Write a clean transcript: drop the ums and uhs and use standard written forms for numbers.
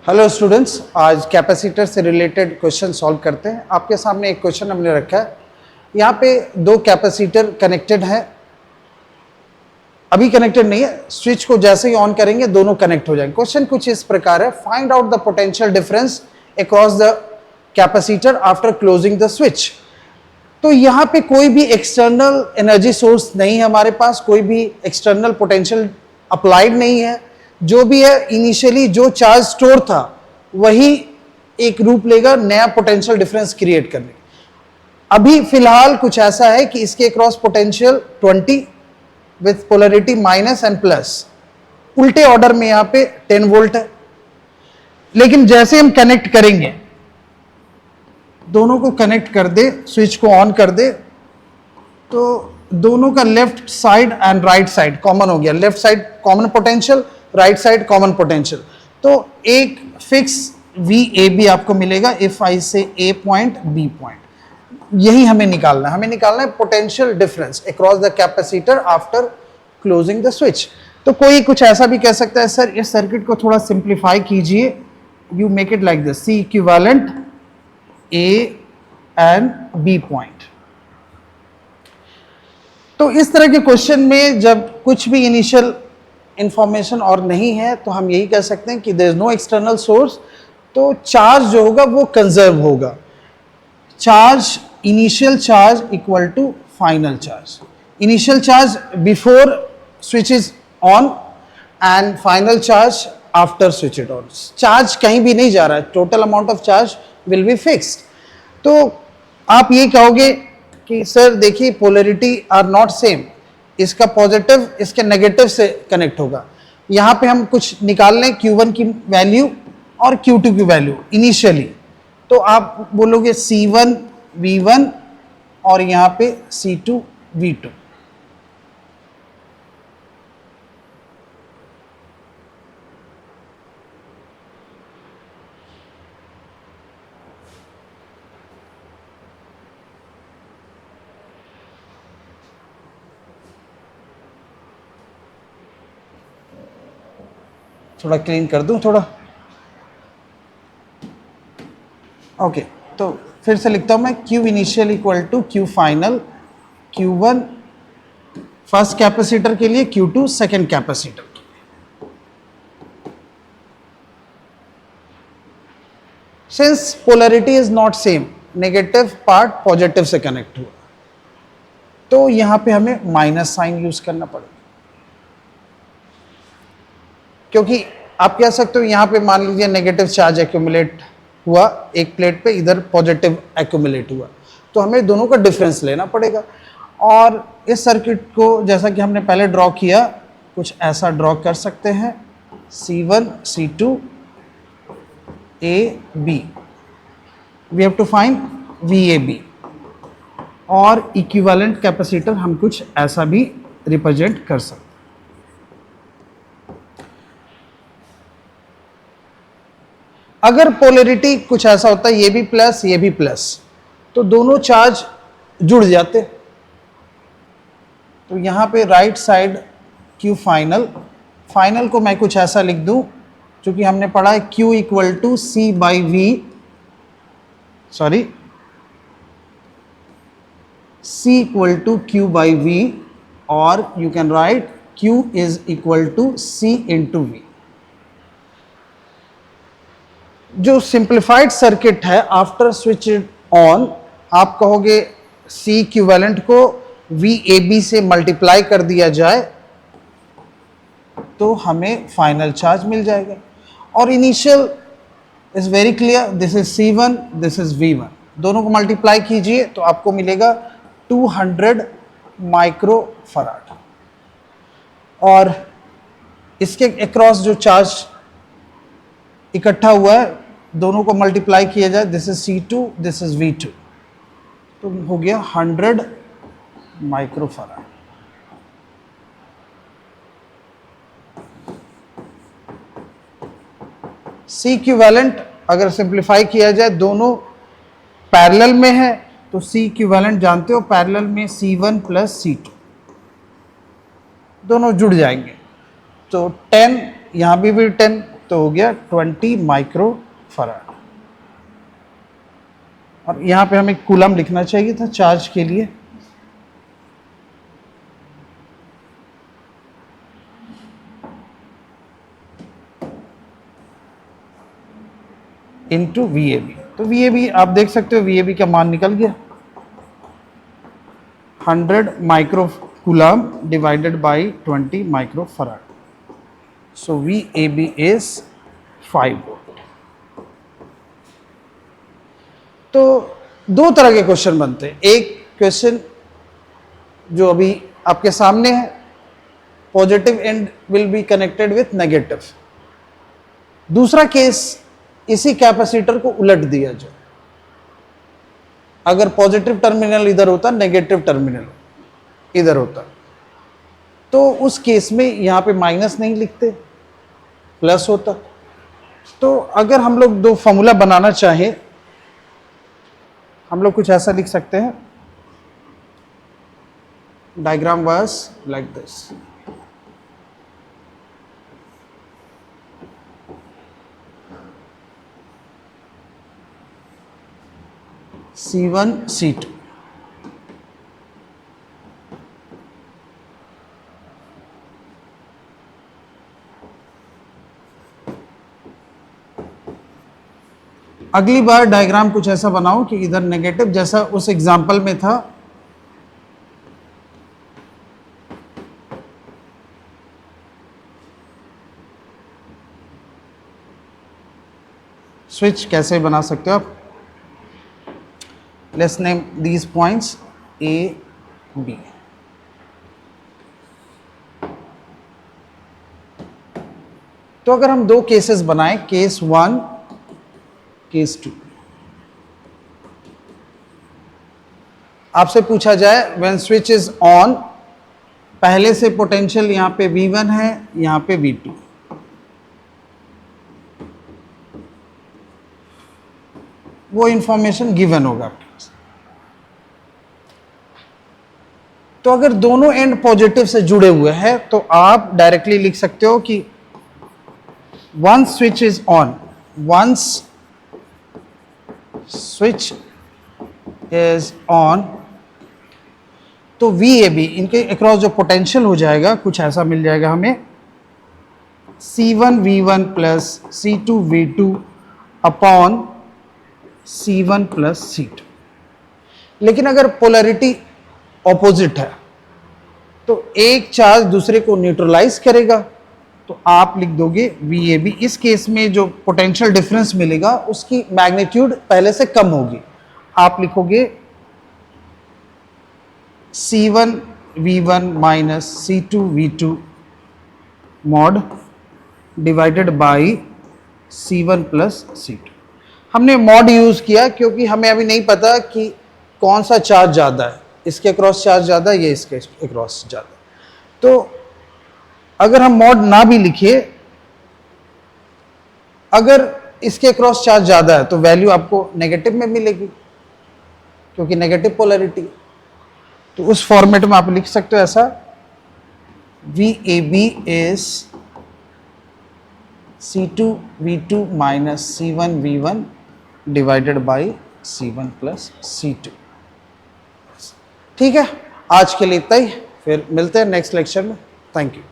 Hello students, आज capacitor से related question solve करते हैं। आपके सामने एक क्वेश्चन हमने रखा है। यहाँ पे दो कैपेसिटर कनेक्टेड हैं, अभी कनेक्टेड नहीं है, स्विच को जैसे ही ऑन करेंगे दोनों कनेक्ट हो जाएंगे। क्वेश्चन कुछ इस प्रकार है, find out the potential difference across the capacitor after closing the switch. तो यहाँ पे कोई भी एक्सटर्नल एनर्जी सोर्स नहीं है हमारे पास, कोई भी एक्सटर्नल पोटेंशियल अप्लाइड नहीं है। जो भी है इनिशियली जो चार्ज स्टोर था वही एक रूप लेगा नया पोटेंशियल डिफरेंस क्रिएट करने। अभी फिलहाल कुछ ऐसा है कि इसके cross potential 20 with polarity minus and plus, उल्टे ऑर्डर में यहां पे 10 वोल्ट है। लेकिन जैसे हम कनेक्ट करेंगे, दोनों को कनेक्ट कर दे, स्विच को ऑन कर दे, तो दोनों का left side and right side common हो गया। Left side common potential, right side common potential. तो एक फिक्स VAB आपको मिलेगा इफ आई से A पॉइंट B पॉइंट। यही हमें निकालना है, potential difference across the capacitor after closing the switch. तो कोई कुछ ऐसा भी कह सकता है, सर इस सर्किट को थोड़ा सिंप्लीफाई कीजिए, you make it like this, C equivalent A and B point. तो इस तरह के क्वेश्चन में जब कुछ भी इनिशियल इंफॉर्मेशन और नहीं है तो हम यही कह सकते हैं कि there is no external source, तो चार्ज जो होगा वो कंजर्व होगा। Charge, initial charge equal to final charge. Initial charge before switch is on and final charge after switch is on. Charge कहीं भी नहीं जा रहा है, total amount of charge will be fixed. तो आप ये कहोगे कि सर देखिए पोलरिटी आर नॉट सेम, इसका पॉजिटिव इसके नेगेटिव से कनेक्ट होगा। यहां पे हम कुछ निकाल लें Q1 की वैल्यू और Q2 की वैल्यू इनिशियली, तो आप बोलोगे C1 V1 और यहां पे C2 V2। थोड़ा क्लीन कर दूं थोड़ा, ओके। तो फिर से लिखता हूं मैं, Q initial equal to Q final, Q1 first capacitor के लिए, Q2 सेकेंड कैपेसिटर के लिए। Since polarity is not same, negative part positive से कनेक्ट हुआ, तो यहां पे हमें माइनस साइन यूज करना पड़ेगा। क्योंकि आप कह सकते हो यहां पे मान लीजिए नेगेटिव चार्ज एक्यूमुलेट हुआ एक प्लेट पे, इधर पॉजिटिव एक्यूमुलेट हुआ, तो हमें दोनों का डिफरेंस लेना पड़ेगा। और इस सर्किट को जैसा कि हमने पहले ड्रॉ किया, कुछ ऐसा ड्रॉ कर सकते हैं, C1 C2 A B, we have to find VAB। और इक्विवेलेंट कैपेसिटर हम कुछ ऐसा भी रिप्रेजेंट कर सकते हैं। अगर पोलरिटी कुछ ऐसा होता है, ये भी प्लस ये भी प्लस, तो दोनों चार्ज जुड़ जाते। तो यहां पे right side Q final, final को मैं कुछ ऐसा लिख दूं, क्योंकि हमने पढ़ा है Q equal to C by V, sorry C equal to Q by V, और you can write Q is equal to C into V। जो सिंप्लीफाइड सर्किट है आफ्टर स्विच ऑन, आप कहोगे C इक्विवेलेंट को VAB से multiply कर दिया जाए तो हमें फाइनल चार्ज मिल जाएगा। और initial is very clear, this is C1, this is V1, दोनों को मल्टीप्लाई कीजिए तो आपको मिलेगा 200 माइक्रोफराड। और इसके अक्रॉस जो चार्ज इकट्ठा हुआ है, दोनों को मल्टीप्लाई किया जाए, this is C2, this is V2, तो हो गया 100 माइक्रोफराड। C इक्विवेलेंट अगर सिंप्लीफाई किया जाए, दोनों पैरेलल में है, तो C इक्विवेलेंट जानते हो, पैरेलल में C1 प्लस C2, दोनों जुड़ जाएंगे। तो 10, यहां भी 10, तो हो गया 20 माइक्रो फराड। और यहाँ पे हमें कूलम लिखना चाहिए था चार्ज के लिए। इनटू VAB, तो VAB आप देख सकते हो VAB का मान निकल गया 100 micro coulomb divided by 20 micro farad. So VAB is 5 volt. तो दो तरह के क्वेश्चन बनते हैं। एक क्वेश्चन जो अभी आपके सामने है, positive and will be connected with negative. दूसरा केस इसी कैपेसिटर को उलट दिया जाए, अगर पॉजिटिव टर्मिनल इधर होता, नेगेटिव टर्मिनल इधर होता, तो उस केस में यहां पे माइनस नहीं लिखते, प्लस होता। तो अगर हम लोग दो फॉर्मूला बनाना चाहें, हम लोग कुछ ऐसा लिख सकते हैं। Diagram was like this. C1 C2, अगली बार डायग्राम कुछ ऐसा बनाओ कि इधर नेगेटिव, जैसा उस एग्जाम्पल में था। स्विच कैसे बना सकते हो आप? Let's name these points A, B। तो अगर हम दो केसेस बनाएं, केस 1, केस 2, आपसे पूछा जाए व्हेन स्विच इज ऑन, पहले से पोटेंशियल यहां पे V1 है, यहां पे V2, वो इंफॉर्मेशन गिवन होगा आपके पास। तो अगर दोनों एंड पॉजिटिव से जुड़े हुए हैं तो आप डायरेक्टली लिख सकते हो कि once switch is on, once switch is on, तो VAB इनके अक्रॉस जो पोटेंशियल हो जाएगा कुछ ऐसा मिल जाएगा हमें, C1 V1 plus C2 V2 upon C1 plus C2। लेकिन अगर पोलैरिटी ऑपोजिट है तो एक चार्ज दूसरे को न्यूट्रलाइज करेगा, तो आप लिख दोगे VAB। इस केस में जो पोटेंशियल डिफरेंस मिलेगा उसकी मैग्नीट्यूड पहले से कम होगी। आप लिखोगे C1 V1 minus C2 V2 mod divided by C1 plus C2। हमने मॉड यूज किया क्योंकि हमें अभी नहीं पता कि कौन सा चार्ज ज़्यादा है, इसके अक्रॉस चार्ज ज़्यादा है या इसके अक्रॉस ज़्यादा। तो अगर हम मॉड ना भी लिखे, अगर इसके अक्रॉस चार्ज ज़्यादा है तो वैल्यू आपको नेगेटिव में मिलेगी क्योंकि नेगेटिव पोलैरिटी। तो उस फॉर्मेट में आप लिख सकते हो ऐसा, VAB is C2 V2 minus C1 V1 divided by C1 plus C2। ठीक है, आज के लिए इतना ही, फिर मिलते हैं नेक्स्ट लेक्चर में। Thank you.